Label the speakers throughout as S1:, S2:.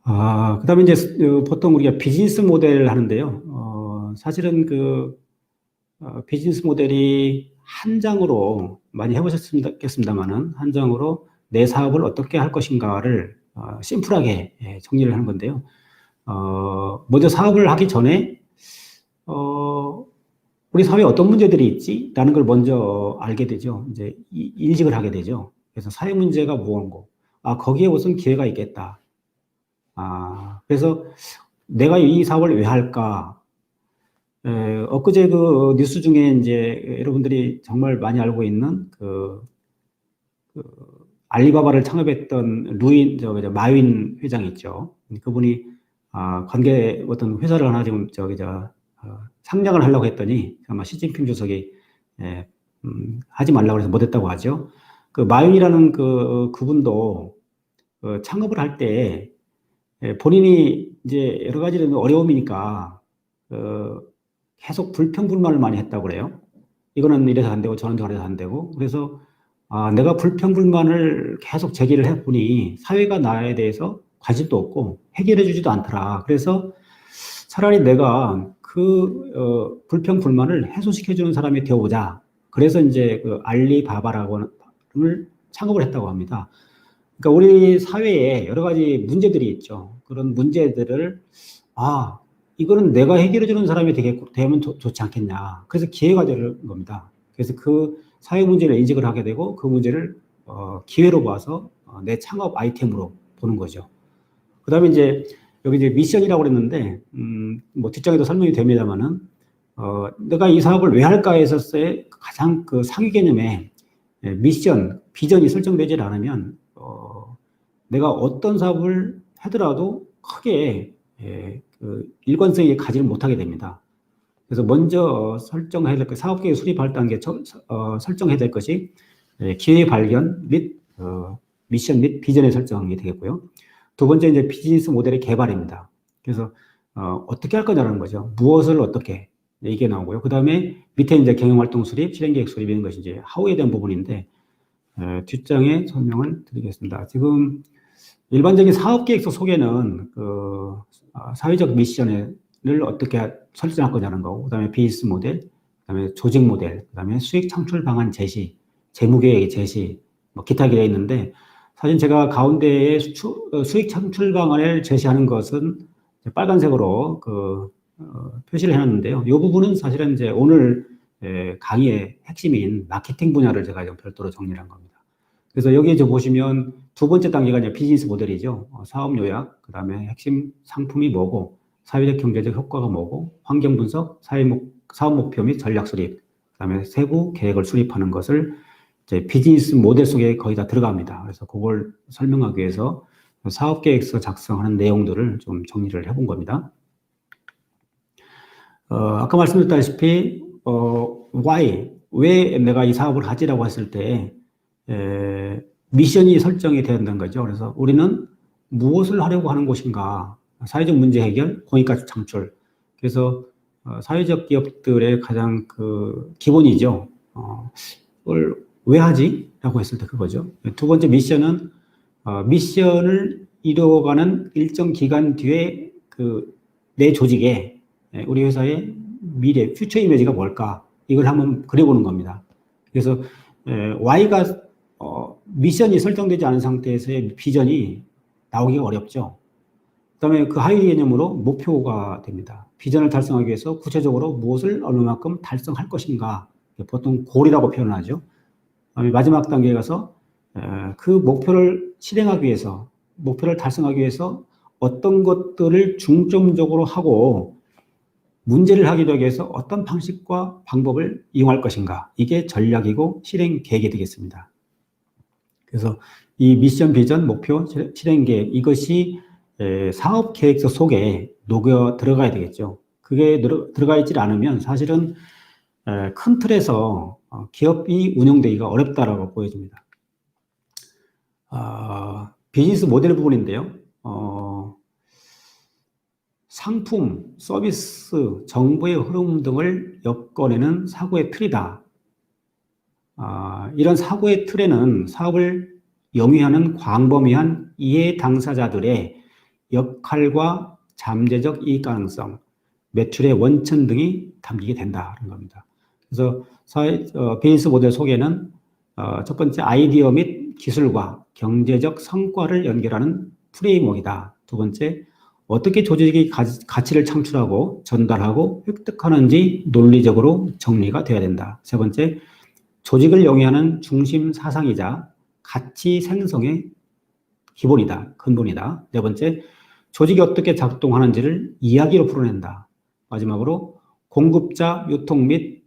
S1: 그다음에 이제 보통 우리가 비즈니스 모델 하는데요. 사실은 비즈니스 모델이 한 장으로 많이 해보셨겠습니다만은 한 장으로 내 사업을 어떻게 할 것인가를 심플하게 정리를 하는 건데요. 먼저 사업을 하기 전에 우리 사회에 어떤 문제들이 있지? 라는 걸 먼저 알게 되죠. 이제 인식을 하게 되죠. 그래서 사회 문제가 무언고, 거기에 무슨 기회가 있겠다. 그래서 내가 이 사업을 왜 할까? 엊그제 그 뉴스 중에 이제 여러분들이 정말 많이 알고 있는 그 알리바바를 창업했던 마윈 회장 있죠. 그분이 관계 어떤 회사를 하나 지금 상장을 하려고 했더니 아마 시진핑 주석이 하지 말라고 해서 못했다고 하죠. 그 마윈이라는 그분도 창업을 할 때 본인이 이제 여러 가지 어려움이니까 계속 불평불만을 많이 했다고 그래요. 이거는 이래서 안 되고 저는 저래서 안 되고. 그래서 내가 불평불만을 계속 제기를 해보니 사회가 나에 대해서 관심도 없고 해결해 주지도 않더라. 그래서 차라리 내가 불평불만을 해소시켜주는 사람이 되어보자. 그래서 이제 그 알리바바라고를 창업을 했다고 합니다. 그러니까 우리 사회에 여러 가지 문제들이 있죠. 그런 문제들을 이거는 내가 해결해 주는 사람이 되면 좋지 않겠냐. 그래서 기회가 되는 겁니다. 그래서 그 사회 문제를 인식을 하게 되고 그 문제를 기회로 봐서 내 창업 아이템으로 보는 거죠. 그다음에 이제 여기 이제 미션이라고 그랬는데 뭐 뒷장에도 설명이 됩니다만은 내가 이 사업을 왜 할까 했었을 때 가장 그 상위 개념에 미션, 비전이 설정되지 않으면 내가 어떤 사업을 하더라도 크게 일관성이 가지를 못하게 됩니다. 그래서 먼저 설정해야 될 것, 사업계획 수립할 단계 설정해야 될 것이 기회 발견 및 미션 및 비전의 설정이 되겠고요. 두 번째 이제 비즈니스 모델의 개발입니다. 그래서 어떻게 할 거냐는 거죠. 무엇을 어떻게 이게 나오고요. 그 다음에 밑에 이제 경영활동 수립, 실행계획 수립이는 것이 이제 하우에 대한 부분인데 뒷장에 설명을 드리겠습니다. 지금 일반적인 사업계획서 속에는 사회적 미션을 어떻게 설정할 거냐는 거고, 그 다음에 비즈니스 모델, 그 다음에 조직 모델, 그 다음에 수익 창출 방안 제시, 재무계획 제시, 뭐 기타 되어 있는데, 사실 제가 가운데에 수익 창출 방안을 제시하는 것은 빨간색으로 표시를 해놨는데요. 이 부분은 사실은 이제 오늘 강의의 핵심인 마케팅 분야를 제가 별도로 정리를 한 겁니다. 그래서 여기 보시면 두 번째 단계가 이제 비즈니스 모델이죠. 사업 요약, 그 다음에 핵심 상품이 뭐고, 사회적 경제적 효과가 뭐고, 환경 분석, 사업 목표 및 전략 수립, 그 다음에 세부 계획을 수립하는 것을 이제 비즈니스 모델 속에 거의 다 들어갑니다. 그래서 그걸 설명하기 위해서 사업 계획서 작성하는 내용들을 좀 정리를 해본 겁니다. 아까 말씀드렸다시피, why, 왜 내가 이 사업을 하지라고 했을 때, 미션이 설정이 되야 된다는 거죠. 그래서 우리는 무엇을 하려고 하는 것인가, 사회적 문제 해결, 공익가치 창출. 그래서 사회적 기업들의 가장 기본이죠. 그걸 왜 하지? 라고 했을 때 그거죠. 두 번째 미션은 미션을 이루어가는 일정 기간 뒤에 내 조직에 우리 회사의 미래, 퓨처 이미지가 뭘까? 이걸 한번 그려보는 겁니다. 그래서 Y가 미션이 설정되지 않은 상태에서의 비전이 나오기가 어렵죠. 그 다음에 그 하위 개념으로 목표가 됩니다. 비전을 달성하기 위해서 구체적으로 무엇을 어느 만큼 달성할 것인가. 보통 골이라고 표현하죠. 마지막 단계에 가서 그 목표를 실행하기 위해서, 목표를 달성하기 위해서 어떤 것들을 중점적으로 하고 문제를 해결하기 위해서 어떤 방식과 방법을 이용할 것인가. 이게 전략이고 실행 계획이 되겠습니다. 그래서 이 미션, 비전, 목표, 실행 계획, 이것이 사업 계획서 속에 녹여 들어가야 되겠죠. 그게 들어가 있지 않으면 사실은 큰 틀에서 기업이 운영되기가 어렵다라고 보여집니다. 비즈니스 모델 부분인데요. 상품, 서비스, 정보의 흐름 등을 엮어내는 사고의 틀이다. 이런 사고의 틀에는 사업을 영위하는 광범위한 이해 당사자들의 역할과 잠재적 이익 가능성, 매출의 원천 등이 담기게 된다는 겁니다. 그래서 비즈니스 모델 소개는 첫 번째 아이디어 및 기술과 경제적 성과를 연결하는 프레임워크이다. 두 번째, 어떻게 조직이 가치를 창출하고 전달하고 획득하는지 논리적으로 정리가 되어야 된다. 세 번째, 조직을 영위하는 중심 사상이자 가치 생성의 기본이다. 근본이다. 네 번째, 조직이 어떻게 작동하는지를 이야기로 풀어낸다. 마지막으로 공급자, 유통 및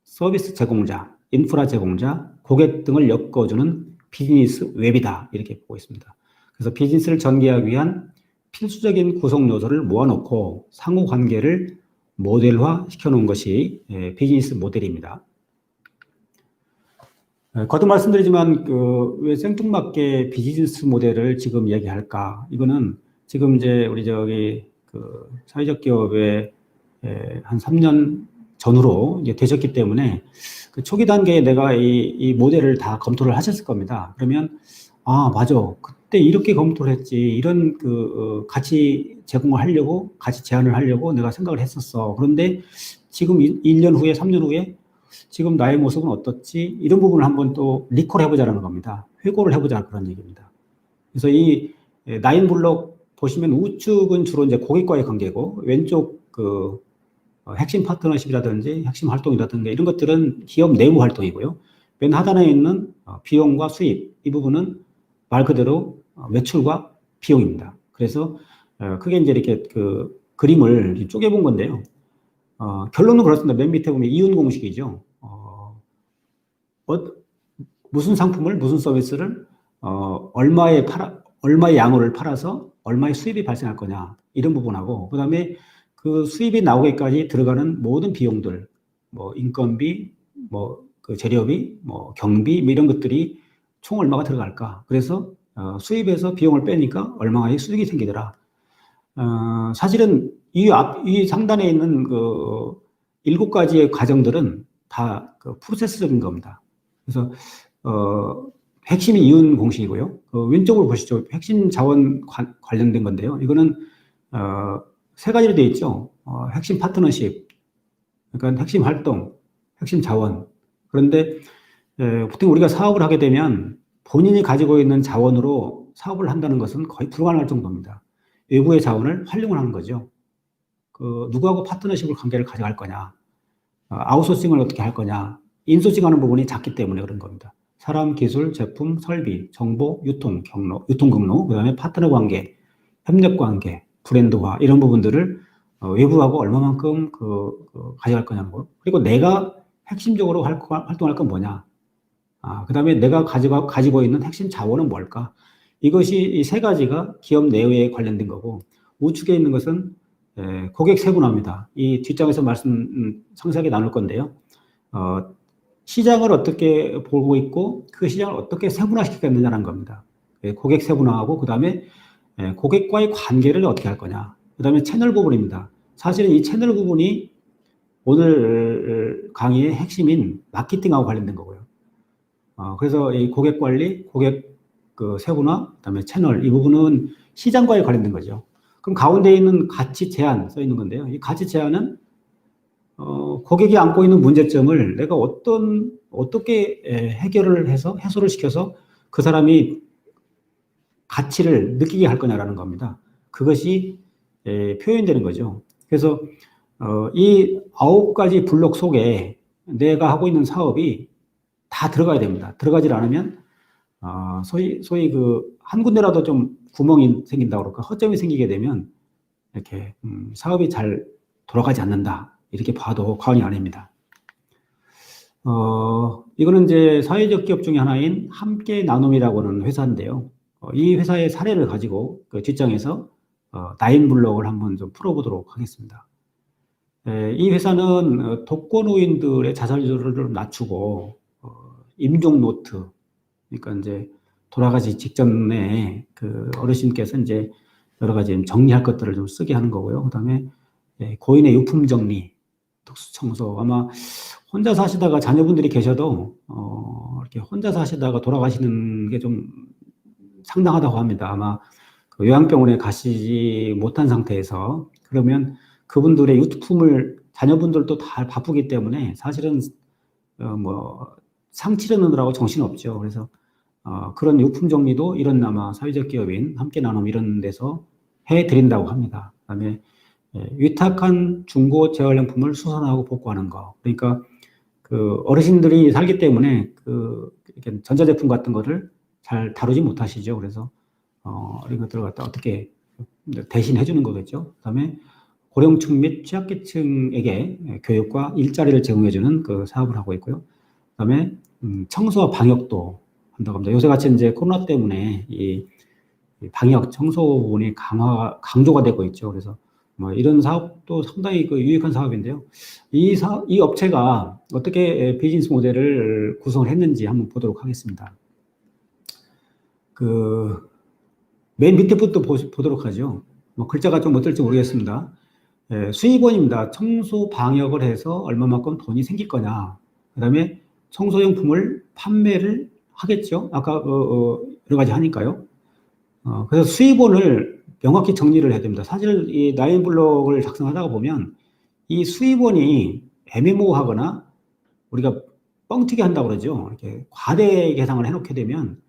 S1: 서비스 제공자, 인프라 제공자, 고객 등을 엮어주는 비즈니스 웹이다. 이렇게 보고 있습니다. 그래서 비즈니스를 전개하기 위한 필수적인 구성 요소를 모아놓고 상호관계를 모델화 시켜놓은 것이 비즈니스 모델입니다. 거듭 말씀드리지만 왜 생뚱맞게 비즈니스 모델을 지금 얘기할까? 이거는 지금 이제 우리 사회적 기업에 한 3년 전후로 이제 되셨기 때문에 그 초기 단계에 내가 이 모델을 다 검토를 하셨을 겁니다. 그러면 맞아. 그때 이렇게 검토를 했지. 이런 가치 제공을 하려고, 가치 제안을 하려고 내가 생각을 했었어. 그런데 지금 1년 후에, 3년 후에 지금 나의 모습은 어떻지? 이런 부분을 한번 또 리콜 해보자는 겁니다. 회고를 해보자 그런 얘기입니다. 그래서 이 나인 블록 보시면 우측은 주로 이제 고객과의 관계고 왼쪽 핵심 파트너십이라든지 핵심 활동이라든가 이런 것들은 기업 내부 활동이고요. 맨 하단에 있는 비용과 수입 이 부분은 말 그대로 매출과 비용입니다. 그래서 크게 이제 이렇게 그림을 쪼개본 건데요. 결론은 그렇습니다. 맨 밑에 보면 이윤 공식이죠. 무슨 상품을, 무슨 서비스를, 얼마의 양을 팔아서 얼마의 수입이 발생할 거냐. 이런 부분하고, 그 다음에 그 수입이 나오기까지 들어가는 모든 비용들, 인건비, 재료비, 경비, 이런 것들이 총 얼마가 들어갈까. 그래서, 수입에서 비용을 빼니까 얼마의 수익이 생기더라. 사실은 이 상단에 있는 7가지의 과정들은 다 프로세스적인 겁니다. 그래서, 핵심이 이윤 공식이고요. 왼쪽으로 보시죠. 핵심 자원 관련된 건데요. 이거는, 3가지로 되어 있죠. 핵심 파트너십, 그러니까 핵심 활동, 핵심 자원. 그런데, 보통 우리가 사업을 하게 되면 본인이 가지고 있는 자원으로 사업을 한다는 것은 거의 불가능할 정도입니다. 외부의 자원을 활용을 하는 거죠. 누구하고 파트너십을 관계를 가져갈 거냐. 아웃소싱을 어떻게 할 거냐. 인소싱하는 부분이 작기 때문에 그런 겁니다. 사람, 기술, 제품, 설비, 정보, 유통 경로, 그 다음에 파트너 관계, 협력 관계, 브랜드화, 이런 부분들을 외부하고 얼마만큼 가져갈 거냐는 거. 그리고 내가 핵심적으로 활동할 건 뭐냐. 그 다음에 내가 가지고 있는 핵심 자원은 뭘까. 이것이 이 3가지가 기업 내외에 관련된 거고, 우측에 있는 것은 고객 세분화입니다. 이 뒷장에서 상세하게 나눌 건데요. 시장을 어떻게 보고 있고 그 시장을 어떻게 세분화시키겠느냐는 겁니다. 고객 세분화하고 그 다음에 고객과의 관계를 어떻게 할 거냐. 그 다음에 채널 부분입니다. 사실은 이 채널 부분이 오늘 강의의 핵심인 마케팅하고 관련된 거고요. 그래서 이 고객 관리, 고객 세분화, 그 다음에 채널 이 부분은 시장과의 관련된 거죠. 그럼 가운데 있는 가치 제한 써 있는 건데요. 이 가치 제한은 고객이 안고 있는 문제점을 내가 어떻게 해결을 해서 해소를 시켜서 그 사람이 가치를 느끼게 할 거냐라는 겁니다. 그것이 표현되는 거죠. 그래서 이 9가지 블록 속에 내가 하고 있는 사업이 다 들어가야 됩니다. 들어가지 않으면 소위 한 군데라도 좀 구멍이 생긴다고 그럴까 허점이 생기게 되면 이렇게 사업이 잘 돌아가지 않는다. 이렇게 봐도 과언이 아닙니다. 이거는 이제 사회적 기업 중에 하나인 함께 나눔이라고 하는 회사인데요. 이 회사의 사례를 가지고 그 뒷장에서 나인 블록을 한번 좀 풀어보도록 하겠습니다. 이 회사는 독거노인들의 자살률을 낮추고 임종 노트, 그러니까 이제 돌아가시 직전에 그 어르신께서 이제 여러 가지 정리할 것들을 좀 쓰게 하는 거고요. 그다음에 고인의 유품 정리, 특수 청소. 아마 혼자 사시다가 자녀분들이 계셔도 이렇게 혼자 사시다가 돌아가시는 게 좀 상당하다고 합니다. 아마 그 요양병원에 가시지 못한 상태에서 그러면 그분들의 유통품을 자녀분들도 다 바쁘기 때문에 사실은 뭐 상치르느라고 정신없죠. 그래서 그런 유품 정리도 이런 아마 사회적 기업인 함께 나눔 이런 데서 해드린다고 합니다. 그다음에 위탁한 중고 재활용품을 수선하고 복구하는 거. 그러니까 그 어르신들이 살기 때문에 그 이렇게 전자제품 같은 거를 잘 다루지 못하시죠. 그래서 이런 것들을 갖다 어떻게 대신 해주는 거겠죠. 그다음에 고령층 및 취약계층에게 교육과 일자리를 제공해주는 그 사업을 하고 있고요. 그다음에 청소와 방역도 한다고 합니다. 요새같이 이제 코로나 때문에 이 방역 청소 부분이 강조가 되고 있죠. 그래서 뭐 이런 사업도 상당히 그 유익한 사업인데요. 이 업체가 어떻게 비즈니스 모델을 구성을 했는지 한번 보도록 하겠습니다. 그 맨 밑에부터 보도록 하죠. 뭐 글자가 좀 어떨지 모르겠습니다. 수입원입니다. 청소 방역을 해서 얼마만큼 돈이 생길 거냐. 그다음에 청소용품을 판매를 하겠죠. 아까 여러 가지 하니까요. 그래서 수입원을 명확히 정리를 해야 됩니다. 사실 이 나인블록을 작성하다가 보면 이 수입원이 애매모호하거나 우리가 뻥튀기 한다고 그러죠. 이렇게 과대 계상을 해놓게 되면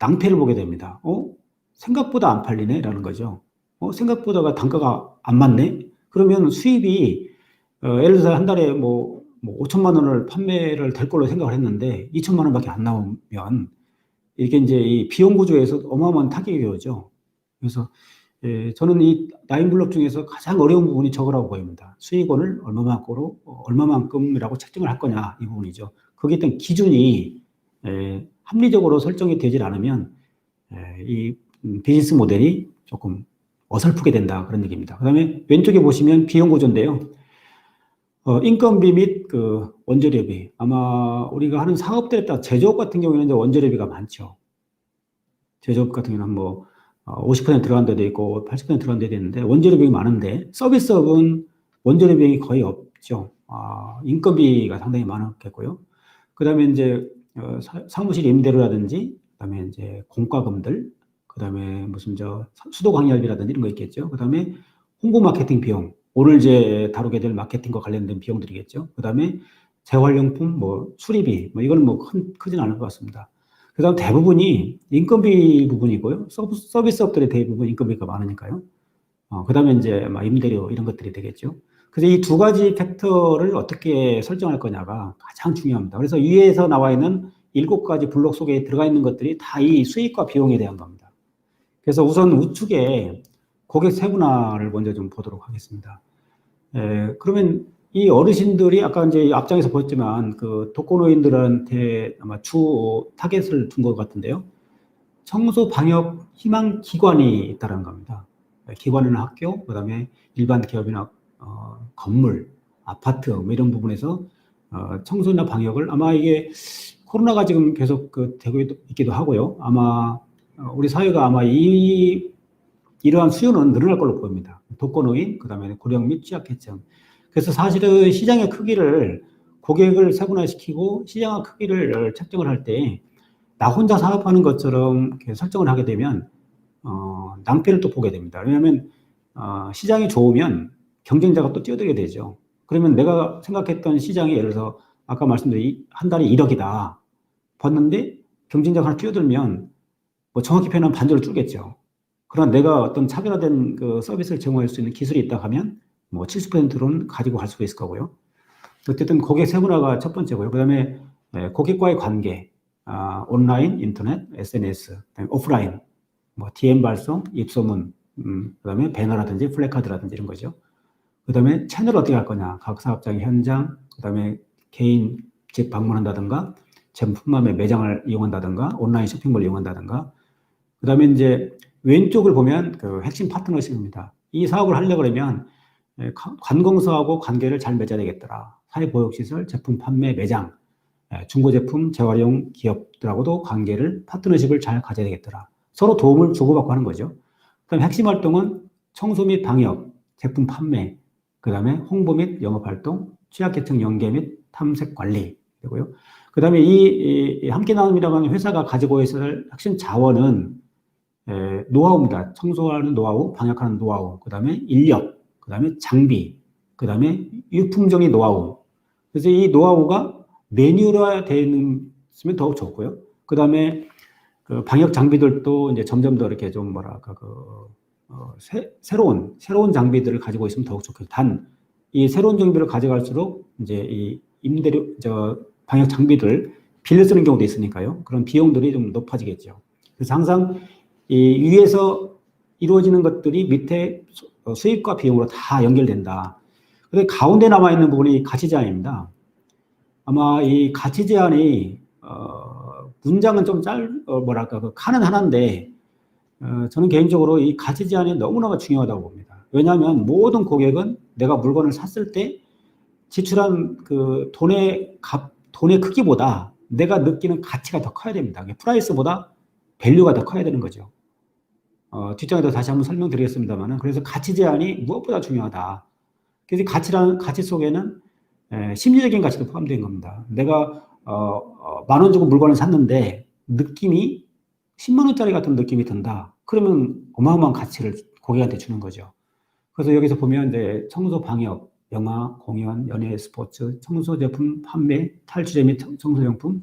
S1: 낭패를 보게 됩니다. 생각보다 안 팔리네? 라는 거죠. 생각보다가 단가가 안 맞네? 그러면 수입이, 예를 들어서 한 달에 뭐 5천만 원을 판매를 될 걸로 생각을 했는데 2천만 원밖에 안 나오면 이게 이제 이 비용 구조에서 어마어마한 타격이 오죠. 그래서 저는 이 나인블록 중에서 가장 어려운 부분이 저거라고 보입니다. 수익원을 얼마만큼이라고 책정을 할 거냐 이 부분이죠. 거기에 어떤 기준이 합리적으로 설정이 되질 않으면 이 비즈니스 모델이 조금 어설프게 된다 그런 얘기입니다. 그다음에 왼쪽에 보시면 비용 구조인데요. 인건비 및 그 원재료비 아마 우리가 하는 사업들에 따라 제조업 같은 경우에는 이제 원재료비가 많죠. 제조업 같은 경우는 뭐 50% 들어간 데도 있고 80% 들어간 데도 있는데 원재료 비용이 많은데 서비스업은 원재료 비용이 거의 없죠. 인건비가 상당히 많았겠고요. 그다음에 이제 사무실 임대료라든지 그다음에 이제 공과금들 그다음에 무슨 수도 관리비라든지 이런 거 있겠죠. 그다음에 홍보 마케팅 비용 오늘 이제 다루게 될 마케팅과 관련된 비용들이겠죠. 그다음에 재활용품 뭐 수리비 뭐 이거는 뭐 크진 않을 것 같습니다. 그다음 대부분이 인건비 부분이고요. 서비스업들의 대부분 인건비가 많으니까요. 그다음에 이제 막 임대료 이런 것들이 되겠죠. 그래서 이 두 가지 팩터를 어떻게 설정할 거냐가 가장 중요합니다. 그래서 위에서 나와 있는 7가지 블록 속에 들어가 있는 것들이 다 이 수익과 비용에 대한 겁니다. 그래서 우선 우측에 고객 세분화를 먼저 좀 보도록 하겠습니다. 그러면 이 어르신들이 아까 이제 앞장에서 보였지만 그 독거노인들한테 아마 주 타겟을 둔 것 같은데요. 청소 방역 희망 기관이 있다는 겁니다. 기관이나 학교, 그다음에 일반 기업이나 건물, 아파트 뭐 이런 부분에서 청소나 방역을 아마 이게 코로나가 지금 계속 되고 있기도 하고요. 아마 우리 사회가 아마 이러한 수요는 늘어날 걸로 보입니다. 독거노인, 그다음에 고령 및 취약계층. 그래서 사실은 시장의 크기를 고객을 세분화시키고 시장의 크기를 책정을 할 때 나 혼자 사업하는 것처럼 설정을 하게 되면 낭패를 또 보게 됩니다. 왜냐하면 시장이 좋으면 경쟁자가 또 뛰어들게 되죠. 그러면 내가 생각했던 시장이 예를 들어서 아까 말씀드린 한 달에 1억이다 봤는데 경쟁자가 하나 뛰어들면 뭐 정확히 표현하면 반절을 줄겠죠. 그러나 내가 어떤 차별화된 그 서비스를 제공할 수 있는 기술이 있다 하면 뭐 70%는 가지고 갈 수가 있을 거고요. 어쨌든 고객 세분화가 첫 번째고요. 그다음에 고객과의 관계, 온라인, 인터넷, SNS, 오프라인, 뭐 DM 발송, 입소문, 그다음에 배너라든지 플래카드라든지 이런 거죠. 그다음에 채널을 어떻게 할 거냐, 각 사업장의 현장, 그다음에 개인 집 방문한다든가, 제품함의 매장을 이용한다든가, 온라인 쇼핑몰을 이용한다든가, 그다음에 이제 왼쪽을 보면 그 핵심 파트너십입니다. 이 사업을 하려고 그러면 관공서하고 관계를 잘 맺어야 되겠더라. 사회보육시설, 제품 판매, 매장, 중고제품, 재활용 기업들하고도 파트너십을 잘 가져야 되겠더라. 서로 도움을 주고받고 하는 거죠. 그다음 핵심 활동은 청소 및 방역, 제품 판매, 그다음에 홍보 및 영업활동, 취약계층 연계 및 탐색 관리 되고요. 그다음에 이 함께 나눔이라고 하는 회사가 가지고 있을 핵심 자원은 노하우입니다. 청소하는 노하우, 방역하는 노하우, 그 다음에 인력, 그 다음에 장비, 그 다음에 유품정의 노하우. 그래서 이 노하우가 매뉴얼화 되는 으면 더욱 좋고요. 그 다음에 그 방역 장비들도 이제 점점 더 이렇게 좀 뭐랄까 새로운 장비들을 가지고 있으면 더욱 좋겠죠. 단 이 새로운 장비를 가져갈수록 이제 이 방역 장비들 빌려 쓰는 경우도 있으니까요. 그런 비용들이 좀 높아지겠죠. 그래서 항상 이 위에서 이루어지는 것들이 밑에 수입과 비용으로 다 연결된다. 근데 가운데 남아 있는 부분이 가치 제한입니다. 아마 이 가치 제한이 문장은 좀 칸은 하나인데 저는 개인적으로 이 가치 제한이 너무너무 중요하다고 봅니다. 왜냐하면 모든 고객은 내가 물건을 샀을 때 지출한 그 돈의 크기보다 내가 느끼는 가치가 더 커야 됩니다. 프라이스보다 밸류가 더 커야 되는 거죠. 뒷장에도 다시 한번 설명드리겠습니다만, 그래서 가치 제한이 무엇보다 중요하다. 그래서 가치 속에는 심리적인 가치도 포함된 겁니다. 내가 10,000원 주고 물건을 샀는데 느낌이 10만 원짜리 같은 느낌이 든다. 그러면 어마어마한 가치를 고객한테 주는 거죠. 그래서 여기서 보면 이제 청소 방역, 영화, 공연, 연예, 스포츠, 청소 제품 판매, 탈취제 및 청소용품,